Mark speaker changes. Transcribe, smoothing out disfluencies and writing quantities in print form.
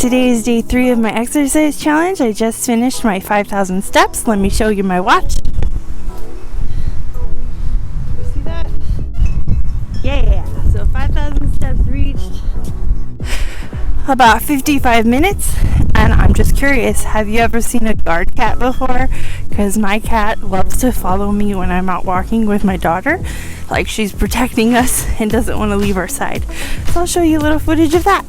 Speaker 1: today is day 3 of my exercise challenge. I just finished my 5,000 steps. Let me show you my watch. You see that? Yeah, so 5,000 steps reached. About 55 minutes, and I'm just curious, have you ever seen a guard cat before? Because my cat loves to follow me when I'm out walking with my daughter, like she's protecting us and doesn't want to leave our side. So I'll show you a little footage of that.